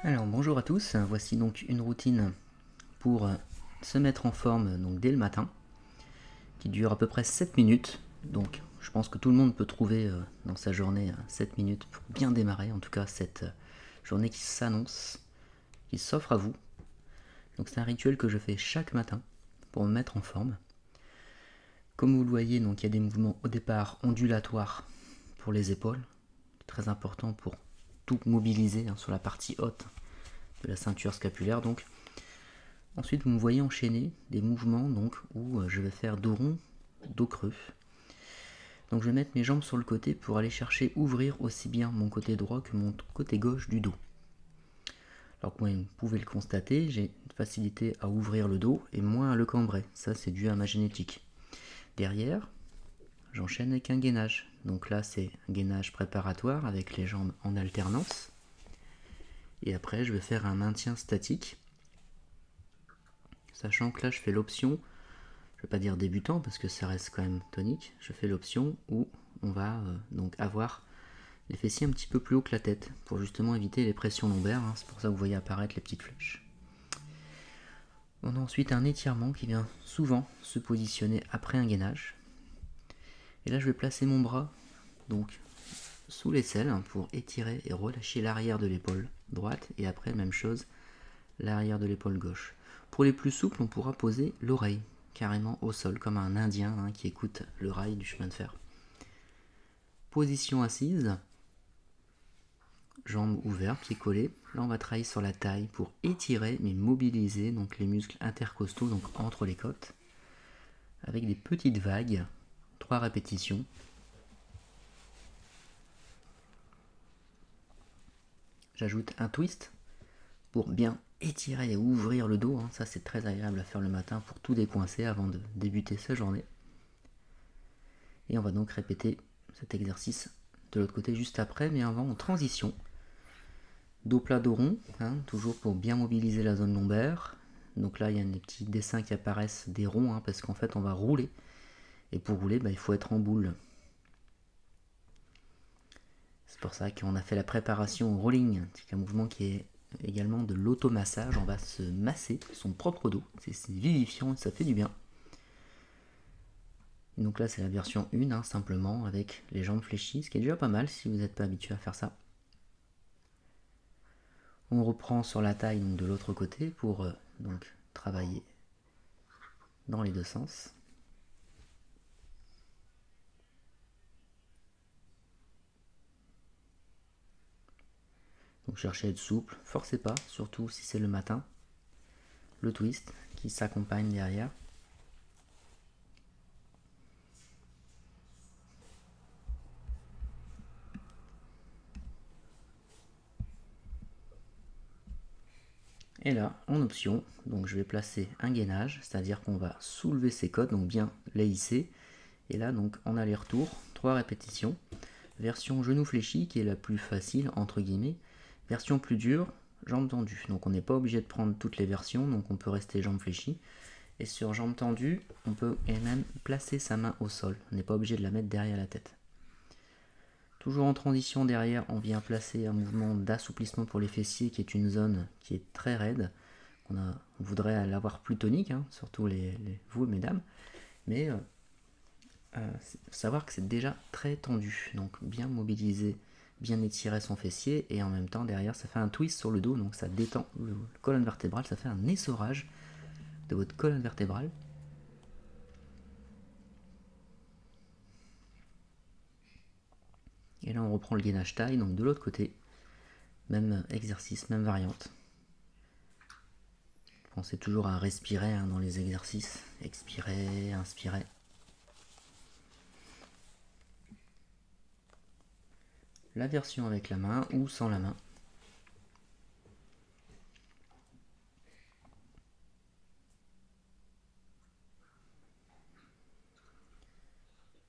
Alors bonjour à tous, voici donc une routine pour se mettre en forme donc dès le matin, qui dure à peu près 7 minutes. Donc je pense que tout le monde peut trouver dans sa journée 7 minutes pour bien démarrer, en tout cas cette journée qui s'annonce, qui s'offre à vous. Donc c'est un rituel que je fais chaque matin pour me mettre en forme. Comme vous le voyez, donc il y a des mouvements au départ ondulatoires pour les épaules, très important pour tout mobiliser sur la partie haute de la ceinture scapulaire. Donc ensuite, vous me voyez enchaîner des mouvements donc, où je vais faire dos rond, dos creux. Donc je vais mettre mes jambes sur le côté pour aller chercher ouvrir aussi bien mon côté droit que mon côté gauche du dos. Alors comme vous pouvez le constater, j'ai une facilité à ouvrir le dos et moins à le cambrer. Ça, c'est dû à ma génétique. Derrière, j'enchaîne avec un gainage. Donc là, c'est un gainage préparatoire avec les jambes en alternance. Et après, je vais faire un maintien statique. Sachant que là, je fais l'option, je ne vais pas dire débutant parce que ça reste quand même tonique, je fais l'option où on va donc avoir les fessiers un petit peu plus haut que la tête pour justement éviter les pressions lombaires, c'est pour ça que vous voyez apparaître les petites flèches. On a ensuite un étirement qui vient souvent se positionner après un gainage. Et là, je vais placer mon bras donc sous l'aisselle pour étirer et relâcher l'arrière de l'épaule droite et après, même chose, l'arrière de l'épaule gauche. Pour les plus souples, on pourra poser l'oreille carrément au sol, comme un Indien qui écoute le rail du chemin de fer. Position assise, jambes ouvertes, pieds collés. Là, on va travailler sur la taille pour étirer mais mobiliser donc les muscles intercostaux, donc entre les côtes, avec des petites vagues, 3 répétitions. J'ajoute un twist pour bien étirer et ouvrir le dos, ça c'est très agréable à faire le matin pour tout décoincer avant de débuter sa journée. Et on va donc répéter cet exercice de l'autre côté juste après, mais avant en transition. Dos plat, dos rond, toujours pour bien mobiliser la zone lombaire. Donc là il y a des petits dessins qui apparaissent des ronds, parce qu'en fait on va rouler. Et pour rouler, il faut être en boule. C'est pour ça qu'on a fait la préparation au rolling, c'est un mouvement qui est également de l'automassage. On va se masser son propre dos, c'est vivifiant et ça fait du bien. Et donc là c'est la version 1, simplement avec les jambes fléchies, ce qui est déjà pas mal si vous n'êtes pas habitué à faire ça. On reprend sur la taille de l'autre côté pour donc travailler dans les deux sens. Donc cherchez à être souple, forcez pas, surtout si c'est le matin. Le twist qui s'accompagne derrière. Et là, en option, donc je vais placer un gainage, c'est-à-dire qu'on va soulever ses côtes, donc bien les hisser. Et là, donc en aller-retour, 3 répétitions. Version genou fléchi, qui est la plus facile, entre guillemets. Version plus dure, jambes tendues. Donc on n'est pas obligé de prendre toutes les versions, donc on peut rester jambes fléchies. Et sur jambes tendues, on peut même placer sa main au sol. On n'est pas obligé de la mettre derrière la tête. Toujours en transition derrière, on vient placer un mouvement d'assouplissement pour les fessiers qui est une zone qui est très raide. On voudrait l'avoir plus tonique, surtout vous mesdames. Mais savoir que c'est déjà très tendu. Donc bien mobiliser, bien étirer son fessier et en même temps derrière ça fait un twist sur le dos. Donc ça détend le colonne vertébrale, ça fait un essorage de votre colonne vertébrale. Et là on reprend le gainage taille, donc de l'autre côté, même exercice, même variante. Pensez toujours à respirer dans les exercices, expirer, inspirer. La version avec la main ou sans la main.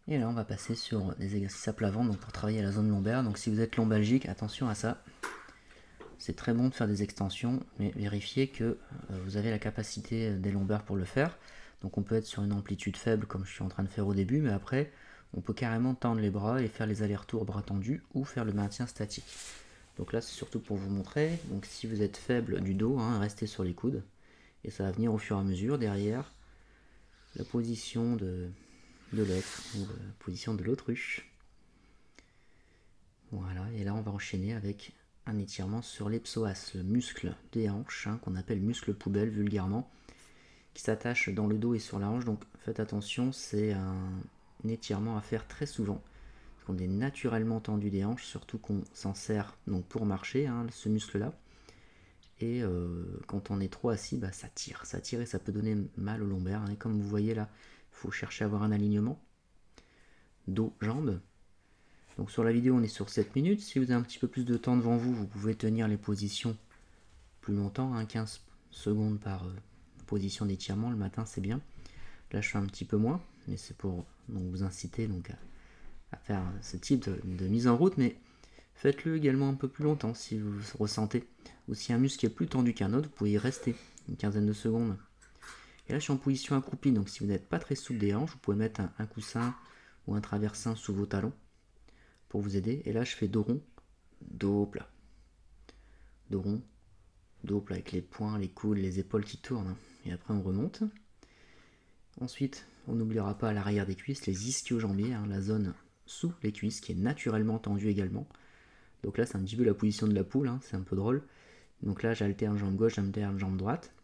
Et là on va passer sur des exercices à plat ventre, donc pour travailler la zone lombaire. Donc si vous êtes lombalgique, attention à ça. C'est très bon de faire des extensions, mais vérifiez que vous avez la capacité des lombaires pour le faire. Donc on peut être sur une amplitude faible comme je suis en train de faire au début, mais après on peut carrément tendre les bras et faire les allers-retours bras tendus ou faire le maintien statique. Donc là c'est surtout pour vous montrer, donc si vous êtes faible du dos, hein, restez sur les coudes. Et ça va venir au fur et à mesure derrière la position de l'être, ou la position de l'autruche. Voilà, et là on va enchaîner avec un étirement sur les psoas, le muscle des hanches, hein, qu'on appelle muscle poubelle vulgairement, qui s'attache dans le dos et sur la hanche. Donc faites attention, c'est un étirement à faire très souvent. On est naturellement tendu des hanches, surtout qu'on s'en sert donc pour marcher, hein, ce muscle-là. Et quand on est trop assis, bah, ça tire et ça peut donner mal au lombaire. Hein. Et comme vous voyez là, il faut chercher à avoir un alignement dos-jambes. Donc sur la vidéo, on est sur 7 minutes. Si vous avez un petit peu plus de temps devant vous, vous pouvez tenir les positions plus longtemps, hein, 15 secondes par position d'étirement. Le matin, c'est bien. Là, je fais un petit peu moins, mais c'est pour donc, vous inciter donc, à faire ce type de mise en route, mais faites-le également un peu plus longtemps si vous ressentez. Ou si un muscle est plus tendu qu'un autre, vous pouvez y rester une quinzaine de secondes. Et là, je suis en position accroupie, donc si vous n'êtes pas très souple des hanches, vous pouvez mettre un coussin ou un traversin sous vos talons pour vous aider. Et là, je fais dos rond, dos plat. Dos rond, dos plat avec les poings, les coudes, les épaules qui tournent. Et après, on remonte. Ensuite, on n'oubliera pas à l'arrière des cuisses les ischio-jambiers, hein, la zone sous les cuisses qui est naturellement tendue également. Donc là, c'est un petit peu la position de la poule, hein, c'est un peu drôle. Donc là, j'alterne jambe gauche, j'alterne jambe droite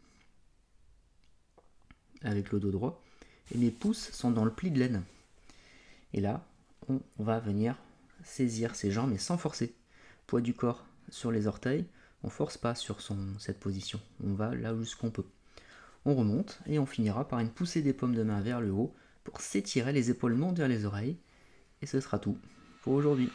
avec le dos droit. Et mes pouces sont dans le pli de laine. Et là, on va venir saisir ses jambes, mais sans forcer. Poids du corps sur les orteils, on ne force pas sur cette position. On va là jusqu'on peut. On remonte et on finira par une poussée des paumes de main vers le haut pour s'étirer, les épaules montent vers les oreilles. Et ce sera tout pour aujourd'hui.